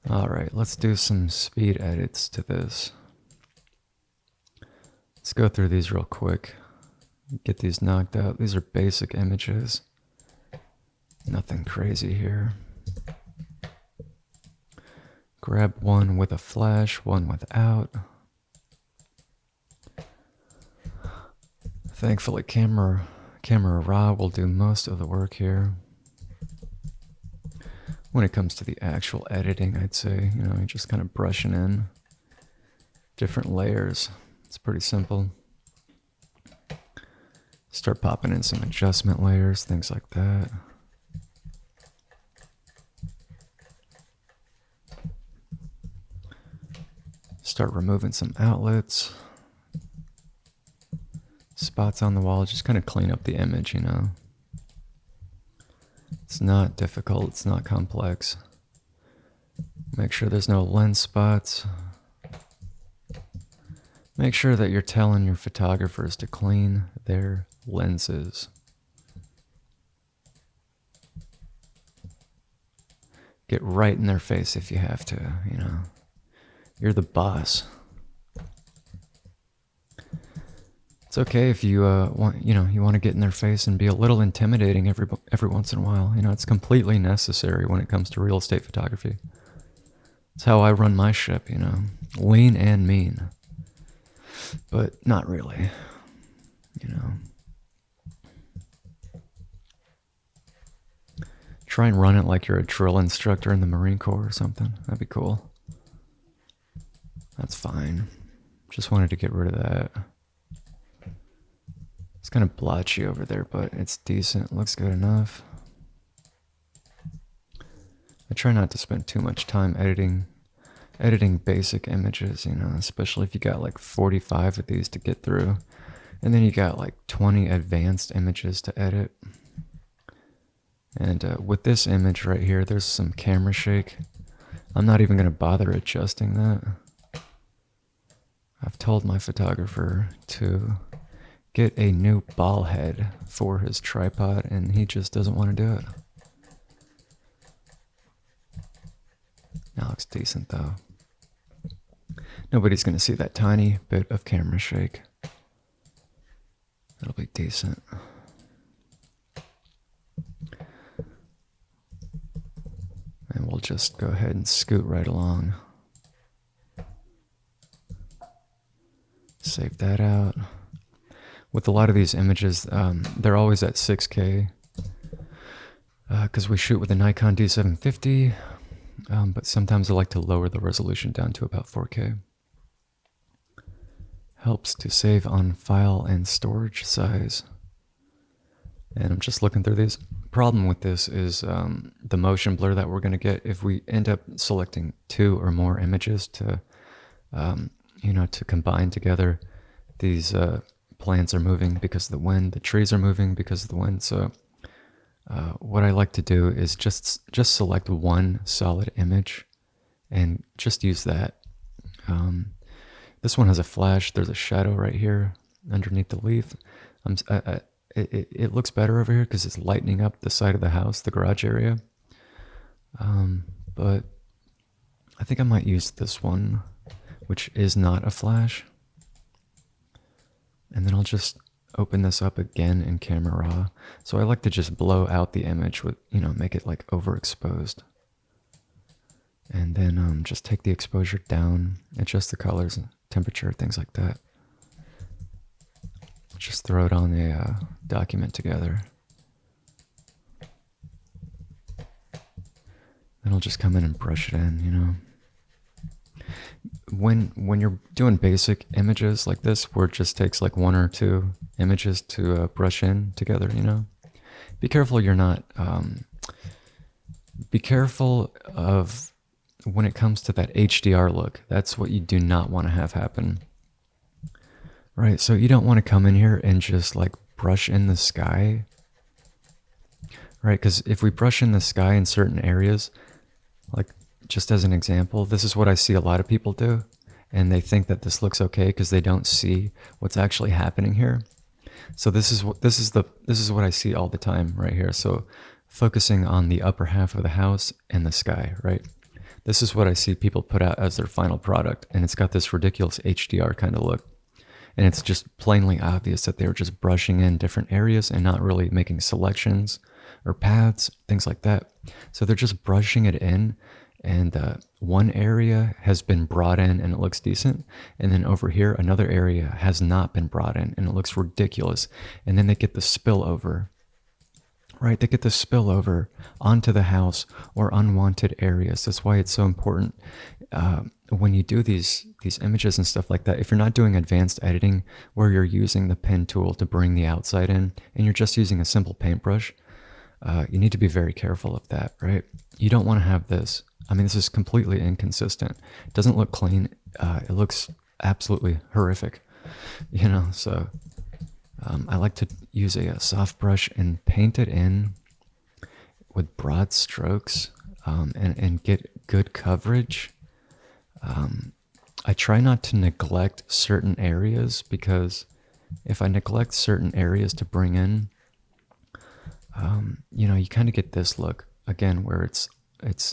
All right, let's do some speed edits to this. Let's go through these real quick. Get these knocked out. These are basic images. Nothing crazy here. Grab one with a flash, one without. Thankfully, Camera Raw will do most of the work here. When it comes to the actual editing, I'd say, you're just kind of brushing in different layers. It's pretty simple. Start popping in some adjustment layers, things like that. Start removing some outlets. Spots on the wall, just kind of clean up the image, It's not difficult, it's not complex. Make sure there's no lens spots. Make sure that you're telling your photographers to clean their lenses. Get right in their face if you have to, You're the boss. It's okay if you want to get in their face and be a little intimidating every once in a while. It's completely necessary when it comes to real estate photography. It's how I run my ship, lean and mean, but not really, Try and run it like you're a drill instructor in the Marine Corps or something. That'd be cool. That's fine. Just wanted to get rid of that. It's kind of blotchy over there, but it's decent. Looks good enough. I try not to spend too much time editing basic images, especially if you got like 45 of these to get through. And then you got like 20 advanced images to edit. And with this image right here, there's some camera shake. I'm not even going to bother adjusting that. I've told my photographer to get a new ball head for his tripod, and he just doesn't want to do it. That looks decent though. Nobody's going to see that tiny bit of camera shake. That'll be decent. And we'll just go ahead and scoot right along. Save that out. With a lot of these images, they're always at 6K because we shoot with a Nikon D750, but sometimes I like to lower the resolution down to about 4K. Helps to save on file and storage size. And I'm just looking through these. Problem with this is the motion blur that we're going to get if we end up selecting 2 or more images to, to combine together. These plants are moving because of the wind. The trees are moving because of the wind. So what I like to do is just select one solid image and just use that. This one has a flash. There's a shadow right here underneath the leaf. It looks better over here because it's lightening up the side of the house, the garage area. But I think I might use this one, which is not a flash. And then I'll just open this up again in Camera Raw. So I like to just blow out the image with, make it like overexposed. And then just take the exposure down, adjust the colors and temperature, things like that. Just throw it on a document together. Then I'll just come in and brush it in, When you're doing basic images like this, where it just takes like 1 or 2 images to brush in together, be careful you're not, be careful of when it comes to that HDR look. That's what you do not want to have happen. Right, so you don't want to come in here and just like brush in the sky, right? Because if we brush in the sky in certain areas, like just as an example, this is what I see a lot of people do, and they think that this looks okay because they don't see what's actually happening here. So this is what I see all the time right here. So focusing on the upper half of the house and the sky, right? This is what I see people put out as their final product, and it's got this ridiculous HDR kind of look. And it's just plainly obvious that they were just brushing in different areas and not really making selections or paths, things like that. So they're just brushing it in, and one area has been brought in and it looks decent. And then over here, another area has not been brought in and it looks ridiculous. And then they get the spillover, right? They get the spillover onto the house or unwanted areas. That's why it's so important when you do these images and stuff like that. If you're not doing advanced editing where you're using the pen tool to bring the outside in and you're just using a simple paintbrush, you need to be very careful of that, right? You don't want to have this. I mean, this is completely inconsistent. It doesn't look clean. It looks absolutely horrific, you know? So I like to use a soft brush and paint it in with broad strokes and get good coverage. I try not to neglect certain areas, because if I neglect certain areas to bring in, you know, you kind of get this look again where it's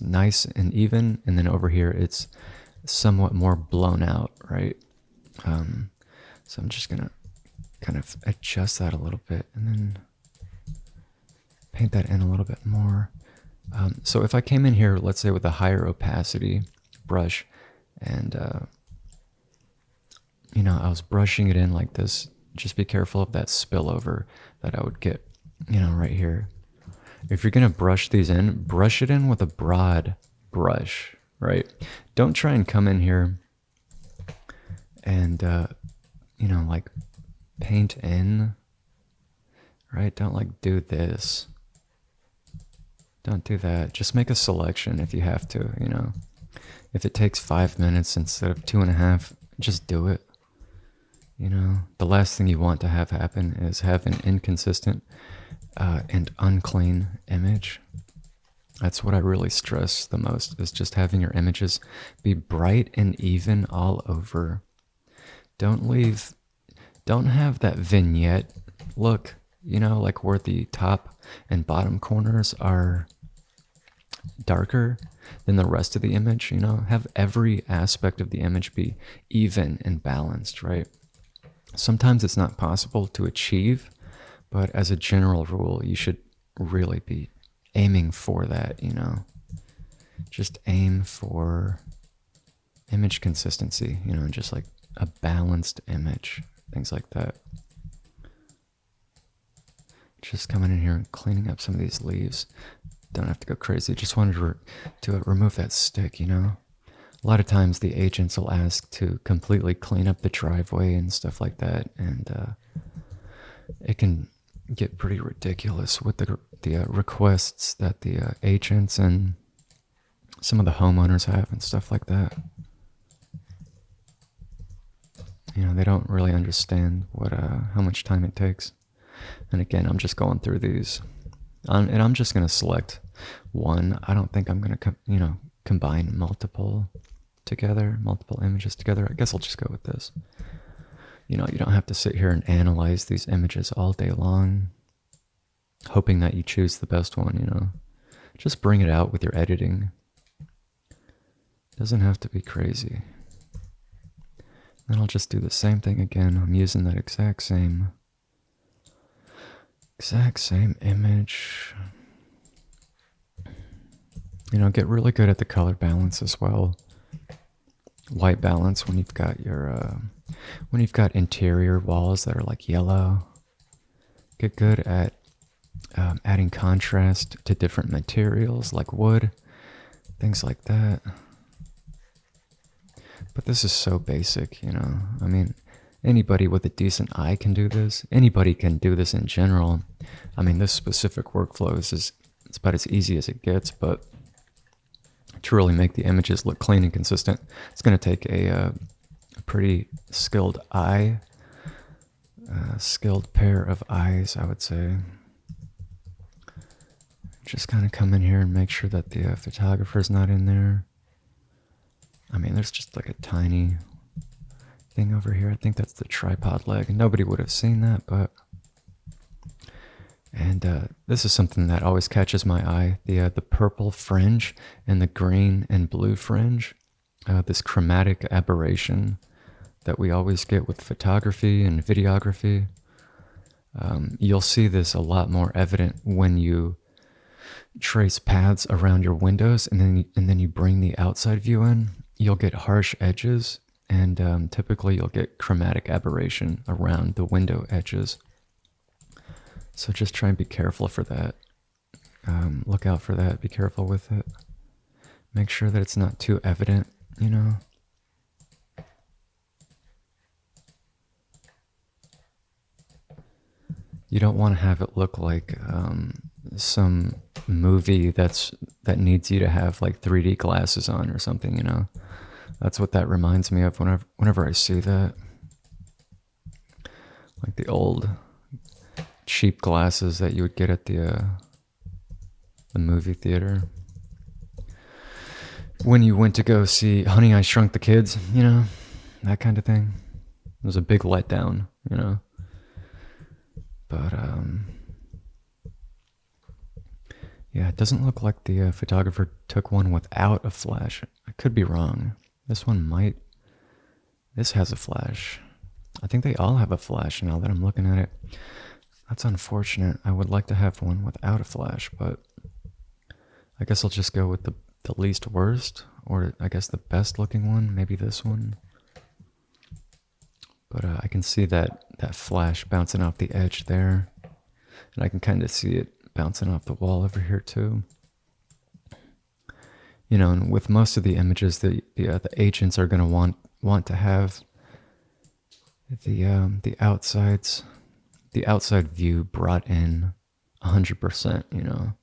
nice and even, and then over here it's somewhat more blown out, right? So I'm just gonna kind of adjust that a little bit and then paint that in a little bit more. So if I came in here, let's say with a higher opacity brush, and you know, I was brushing it in like this, just be careful of that spillover that I would get, you know, right here. If you're gonna brush these in, brush it in with a broad brush, right? Don't try and come in here and you know, like paint in, right? Don't like do this. Don't do that. Just make a selection if you have to, you know. If it takes 5 minutes instead of 2.5, just do it. You know, the last thing you want to have happen is have an inconsistent and unclean image. That's what I really stress the most, is just having your images be bright and even all over. Don't have that vignette look, you know, like where the top and bottom corners are darker than the rest of the image, you know. Have every aspect of the image be even and balanced, right? Sometimes it's not possible to achieve, but as a general rule, you should really be aiming for that, you know. Just aim for image consistency, you know, just like a balanced image, things like that. Just coming in here and cleaning up some of these leaves. Don't have to go crazy. Just wanted to remove that stick, you know. A lot of times the agents will ask to completely clean up the driveway and stuff like that, and it can get pretty ridiculous with the requests that the agents and some of the homeowners have and stuff like that. You know, they don't really understand what how much time it takes. And again, I'm just going through these, and I'm just going to select one. I don't think I'm going to, you know, combine multiple images together. I guess I'll just go with this. You know, you don't have to sit here and analyze these images all day long, hoping that you choose the best one, you know. Just bring it out with your editing. It doesn't have to be crazy. Then I'll just do the same thing again. I'm using that exact same image. You know, get really good at the color balance as well. White balance when you've got your interior walls that are like yellow. Get good at adding contrast to different materials like wood, things like that. But this is so basic, you know. I mean, anybody with a decent eye can do this. Anybody can do this in general. I mean, this specific workflow it's about as easy as it gets, but to really make the images look clean and consistent, it's going to take a pretty skilled eye, skilled pair of eyes, I would say. Just kind of come in here and make sure that the photographer's not in there. I mean, there's just like a tiny thing over here. I think that's the tripod leg. Nobody would have seen that, but And this is something that always catches my eye: the purple fringe and the green and blue fringe. This chromatic aberration that we always get with photography and videography. You'll see this a lot more evident when you trace paths around your windows, and then you bring the outside view in. You'll get harsh edges, and typically you'll get chromatic aberration around the window edges. So just try and be careful for that. Look out for that. Be careful with it. Make sure that it's not too evident, you know. You don't want to have it look like some movie that needs you to have like 3D glasses on or something, you know. That's what that reminds me of whenever I see that. Like the old cheap glasses that you would get at the movie theater. When you went to go see Honey, I Shrunk the Kids, you know, that kind of thing. It was a big letdown, you know. But yeah, it doesn't look like the photographer took one without a flash. I could be wrong. This one might. This has a flash. I think they all have a flash now that I'm looking at it. That's unfortunate. I would like to have one without a flash, but I guess I'll just go with the least worst, or I guess the best looking one, maybe this one. But I can see that flash bouncing off the edge there, and I can kind of see it bouncing off the wall over here too. You know, and with most of the images, the agents are going to want to have the outside view brought in 100%, you know.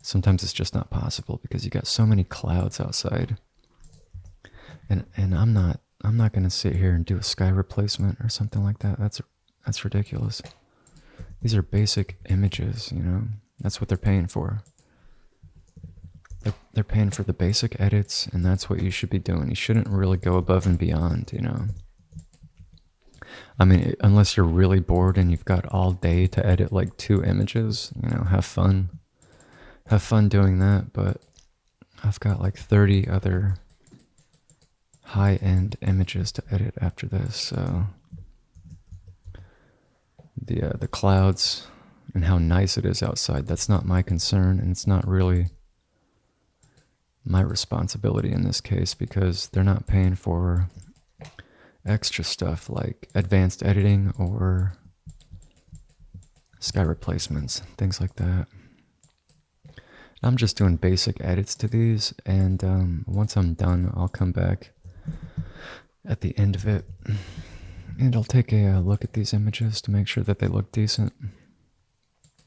Sometimes it's just not possible because you got so many clouds outside. And I'm not going to sit here and do a sky replacement or something like that. That's ridiculous. These are basic images, you know. That's what they're paying for. They're paying for the basic edits, and that's what you should be doing. You shouldn't really go above and beyond, you know. I mean, unless you're really bored and you've got all day to edit like 2 images, you know, have fun. Have fun doing that, but I've got like 30 other high-end images to edit after this, so the clouds and how nice it is outside, that's not my concern, and it's not really my responsibility in this case because they're not paying for extra stuff like advanced editing or sky replacements, things like that. I'm just doing basic edits to these, and once I'm done, I'll come back at the end of it, and I'll take a look at these images to make sure that they look decent.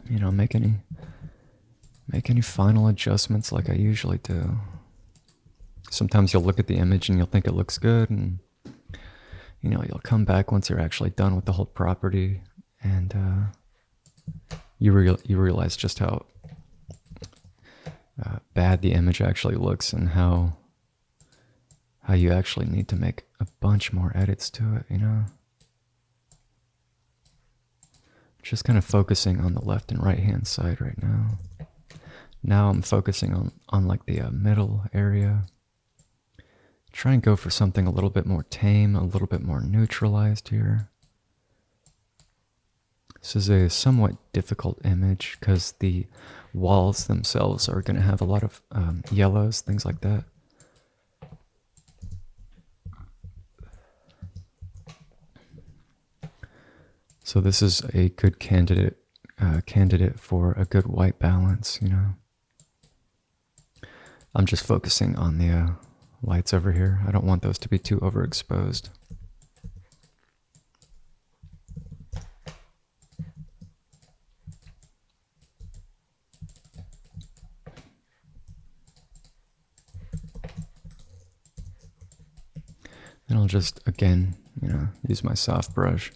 You know, make any final adjustments like I usually do. Sometimes you'll look at the image and you'll think it looks good, and you know, you'll come back once you're actually done with the whole property, and you realize just how bad the image actually looks, and how you actually need to make a bunch more edits to it, you know. Just kind of focusing on the left and right hand side right now. Now I'm focusing on like the middle area. Try and go for something a little bit more tame, a little bit more neutralized here. This is a somewhat difficult image because the walls themselves are going to have a lot of yellows, things like that. So this is a good candidate for a good white balance, you know. I'm just focusing on the lights over here. I don't want those to be too overexposed. And I'll just, again, you know, use my soft brush.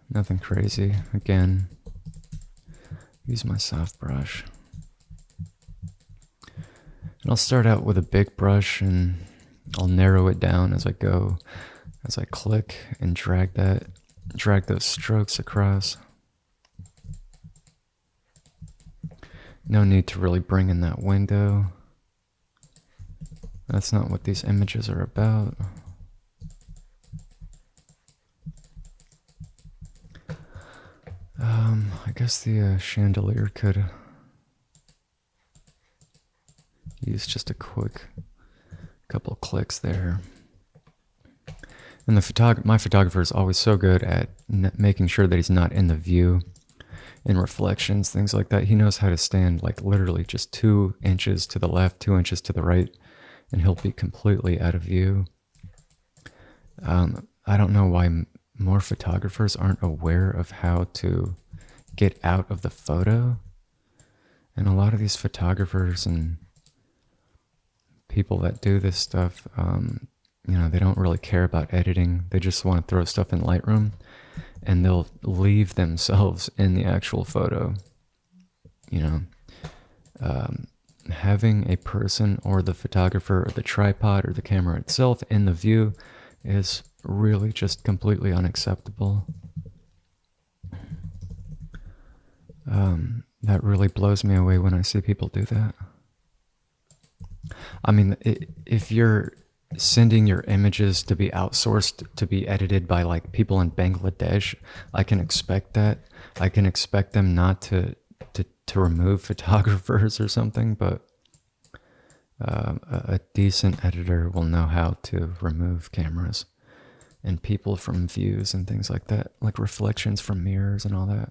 Nothing crazy. Again, use my soft brush. And I'll start out with a big brush, and I'll narrow it down as I go, as I click and drag that drag those strokes across. No need to really bring in that window. That's not what these images are about. I guess the chandelier could use just a quick couple clicks there. And my photographer is always so good at making sure that he's not in the view, in reflections, things like that. He knows how to stand like literally just 2 inches to the left, 2 inches to the right, and he'll be completely out of view. I don't know why more photographers aren't aware of how to get out of the photo. And a lot of these photographers and people that do this stuff, they don't really care about editing. They just want to throw stuff in Lightroom, and they'll leave themselves in the actual photo. Having a person or the photographer or the tripod or the camera itself in the view is really just completely unacceptable. That really blows me away when I see people do that. I mean, if you're sending your images to be outsourced to be edited by like people in Bangladesh, I can expect that. I can expect them not to remove photographers or something, but a decent editor will know how to remove cameras and people from views and things like that, like reflections from mirrors and all that.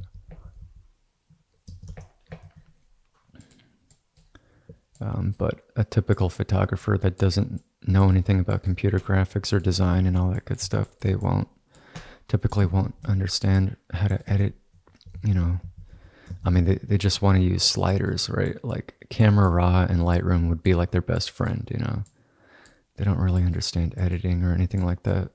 But a typical photographer that doesn't know anything about computer graphics or design and all that good stuff, they typically won't understand how to edit, I mean, they just want to use sliders, right? Like Camera Raw and Lightroom would be like their best friend, They don't really understand editing or anything like that.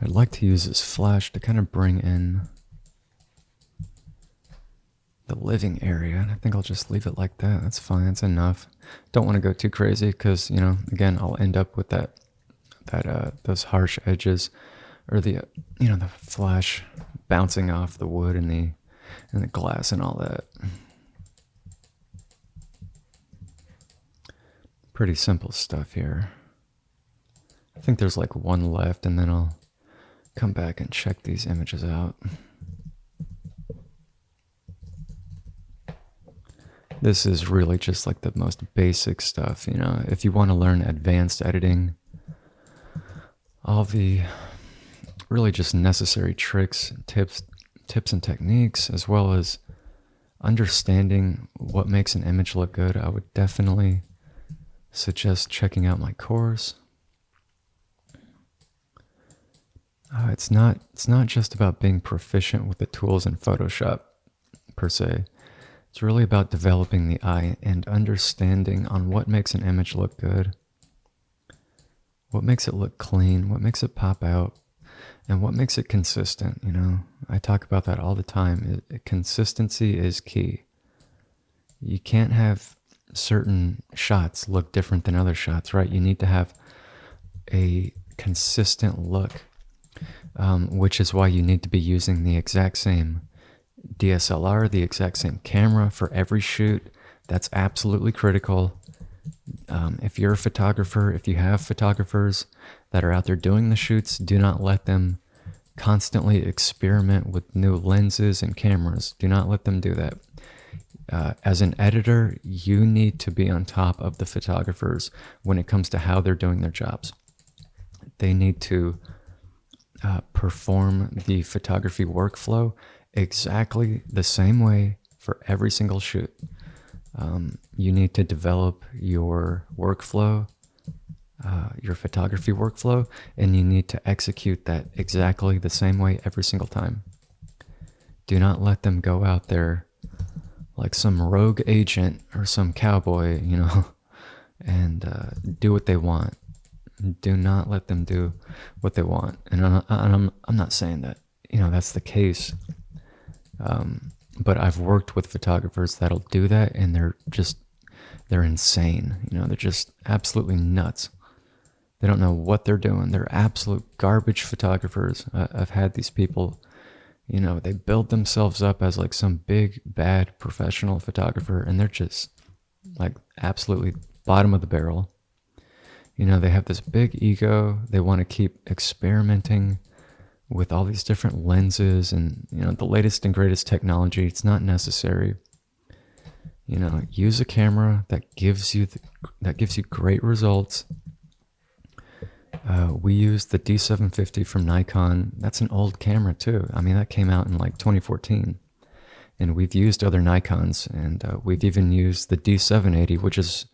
I'd like to use this flash to kind of bring in the living area. I think I'll just leave it like that. That's fine. That's enough. Don't want to go too crazy because, again, I'll end up with those harsh edges or the flash bouncing off the wood and the glass and all that. Pretty simple stuff here. I think there's like one left, and then I'll come back and check these images out. This is really just like the most basic stuff, if you want to learn advanced editing, all the really just necessary tricks, tips and techniques, as well as understanding what makes an image look good, I would definitely suggest checking out my course. It's not just about being proficient with the tools in Photoshop per se. It's really about developing the eye and understanding on what makes an image look good, what makes it look clean, what makes it pop out, and what makes it consistent. I talk about that all the time. Consistency is key. You can't have certain shots look different than other shots, right? You need to have a consistent look. Which is why you need to be using the exact same DSLR, the exact same camera for every shoot. That's absolutely critical. If you're a photographer, if you have photographers that are out there doing the shoots, do not let them constantly experiment with new lenses and cameras. Do not let them do that. As an editor, you need to be on top of the photographers when it comes to how they're doing their jobs. They need to perform the photography workflow exactly the same way for every single shoot. You need to develop your workflow, your photography workflow, and you need to execute that exactly the same way every single time. Do not let them go out there like some rogue agent or some cowboy, and do what they want. Do not let them do what they want. And I'm not saying that, that's the case. But I've worked with photographers that'll do that, and they're insane. They're just absolutely nuts. They don't know what they're doing. They're absolute garbage photographers. I've had these people, they build themselves up as like some big, bad professional photographer, and they're just like absolutely bottom of the barrel. They have this big ego. They want to keep experimenting with all these different lenses and, the latest and greatest technology. It's not necessary. Use a camera that gives you great results. We used the D750 from Nikon. That's an old camera too. I mean, that came out in like 2014. And we've used other Nikons, and we've even used the D780, which is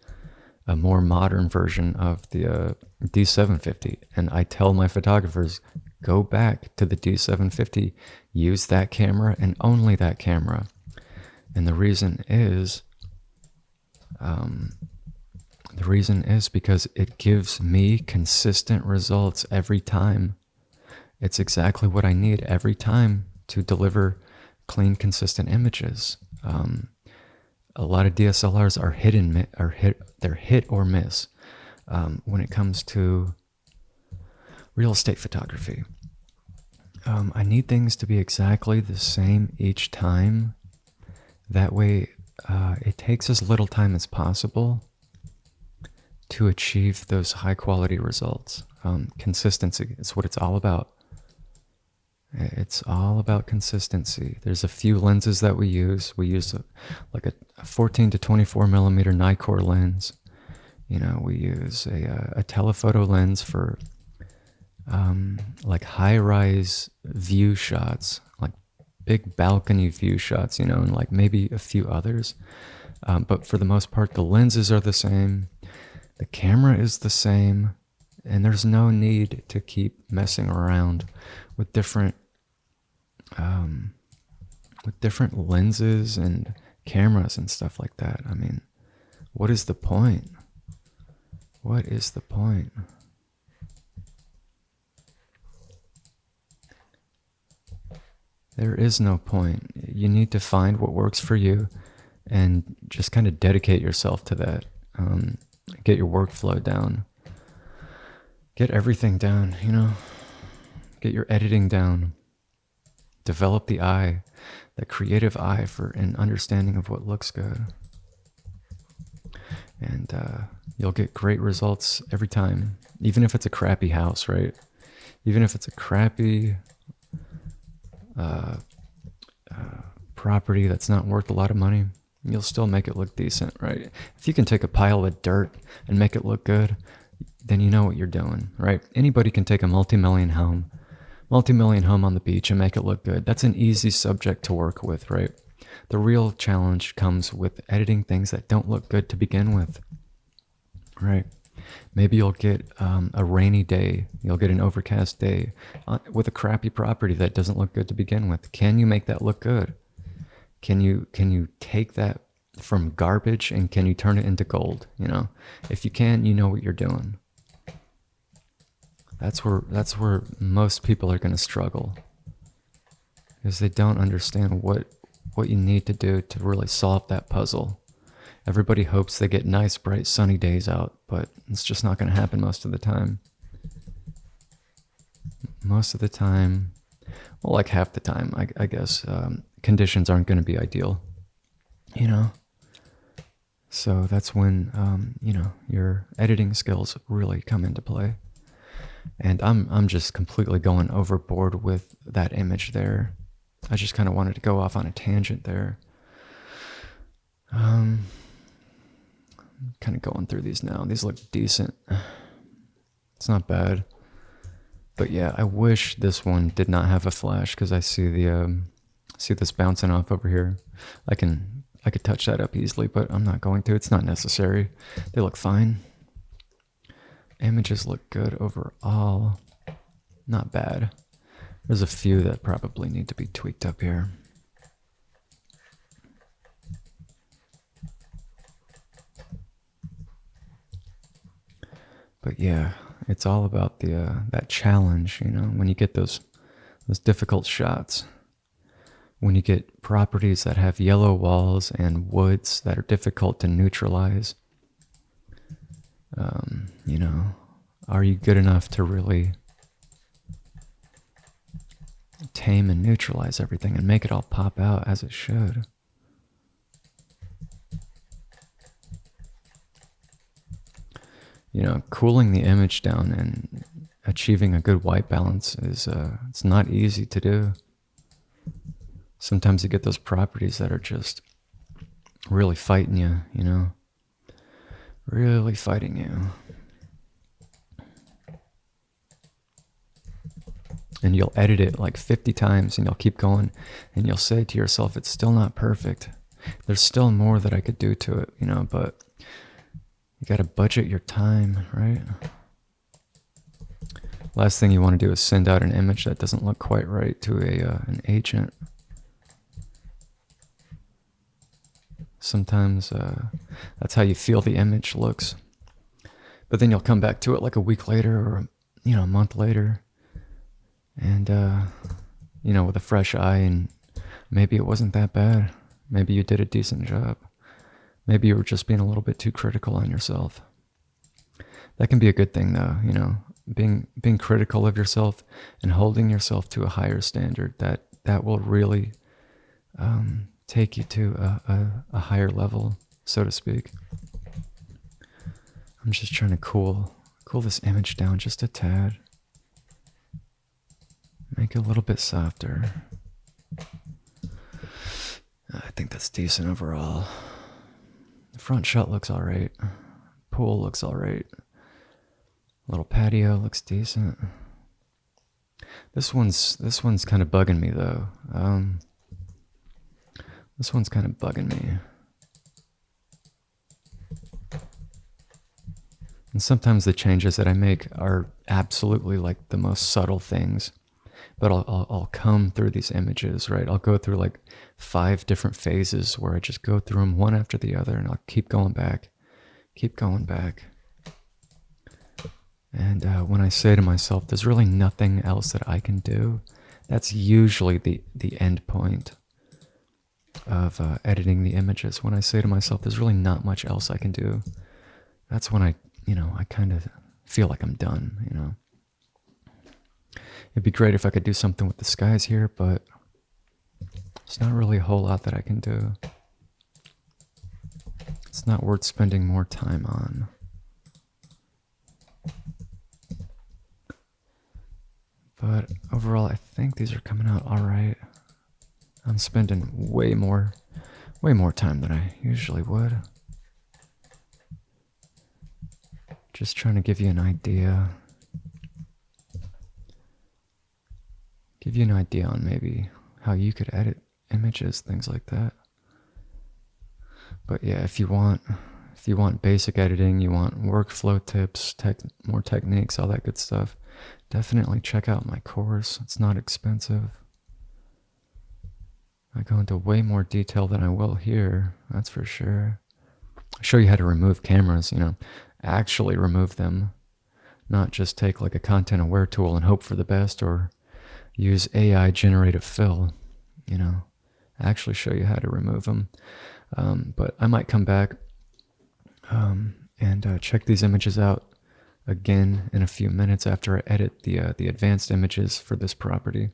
a more modern version of the D750. And I tell my photographers, go back to the D750, use that camera and only that camera. And the reason is because it gives me consistent results every time. It's exactly what I need every time to deliver clean, consistent images. A lot of DSLRs are they're hit or miss when it comes to real estate photography. I need things to be exactly the same each time. That way, it takes as little time as possible to achieve those high quality results. Consistency is what it's all about. It's all about consistency. There's a few lenses that we use. We use a 14 to 24 millimeter Nikkor lens. We use a telephoto lens for like high-rise view shots, like big balcony view shots, and like maybe a few others. But for the most part, the lenses are the same. The camera is the same. And there's no need to keep messing around with different lenses and cameras and stuff like that. I mean, what is the point? What is the point? There is no point. You need to find what works for you and just kind of dedicate yourself to that. Get your workflow down. Get everything down, Get your editing down. Develop the eye, the creative eye for an understanding of what looks good. And you'll get great results every time, even if it's a crappy house, right? Even if it's a crappy property that's not worth a lot of money, you'll still make it look decent, right? If you can take a pile of dirt and make it look good, then you know what you're doing, right? Anybody can take a multi-million home on the beach and make it look good. That's an easy subject to work with, right? The real challenge comes with editing things that don't look good to begin with, right? Maybe you'll get a rainy day. You'll get an overcast day with a crappy property that doesn't look good to begin with. Can you make that look good? Can you take that from garbage and can you turn it into gold? If you can, you know what you're doing. That's where most people are going to struggle, because they don't understand what you need to do to really solve that puzzle. Everybody hopes they get nice, bright, sunny days out, but it's just not going to happen most of the time. Most of the time, well, like half the time, I guess, conditions aren't going to be ideal, So that's when, your editing skills really come into play. And I'm just completely going overboard with that image there. I just kind of wanted to go off on a tangent there. Kind of going through these now. These look decent. It's not bad. But yeah, I wish this one did not have a flash, because I see see this bouncing off over here. I could touch that up easily, but I'm not going to. It's not necessary. They look fine. Images look good overall. Not bad. There's a few that probably need to be tweaked up here. But yeah, It's all about the that challenge, you know, when you get those difficult shots, when you get properties that have yellow walls and woods that are difficult to neutralize. You know, are you good enough to really tame and neutralize everything and make it all pop out as it should? You know, cooling the image down and achieving a good white balance is it's not easy to do. Sometimes you get those properties that are just really fighting you, you know, really fighting you. And you'll edit it like 50 times and you'll keep going and you'll say to yourself, it's still not perfect. There's still more that I could do to it, you know, but you got to budget your time, right? Last thing you want to do is send out an image that doesn't look quite right to an agent. Sometimes that's how you feel the image looks. But then you'll come back to it like a week later or, you know, a month later. And, you know, with a fresh eye, and maybe it wasn't that bad. Maybe you did a decent job. Maybe you were just being a little bit too critical on yourself. That can be a good thing, though, you know, being critical of yourself and holding yourself to a higher standard. That will really take you to a higher level, so to speak. I'm just trying to cool this image down just a tad. Make it a little bit softer. I think that's decent overall. The front shot looks alright. Pool looks alright. Little patio looks decent. This one's kind of bugging me though. This one's kind of bugging me. And sometimes the changes that I make are absolutely like the most subtle things. But I'll comb through these images, right? I'll go through like 5 different phases where I just go through them one after the other, and I'll keep going back. And when I say to myself, there's really nothing else that I can do, that's usually the end point of editing the images. When I say to myself, there's really not much else I can do, that's when I kind of feel like I'm done, you know. It'd be great if I could do something with the skies here, but there's not really a whole lot that I can do. It's not worth spending more time on. But overall, I think these are coming out all right. I'm spending way more time than I usually would. Just trying to give you an idea. Give you an idea on maybe how you could edit images, things like that. But yeah, if you want basic editing, you want workflow tips, more techniques, all that good stuff, definitely check out my course. It's not expensive. I go into way more detail than I will here, that's for sure. I show you how to remove cameras, you know, actually remove them, not just take like a content aware tool and hope for the best, or use AI generative fill, you know, actually show you how to remove them. But I might come back and check these images out again in a few minutes after I edit the advanced images for this property.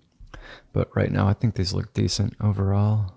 But right now I think these look decent overall.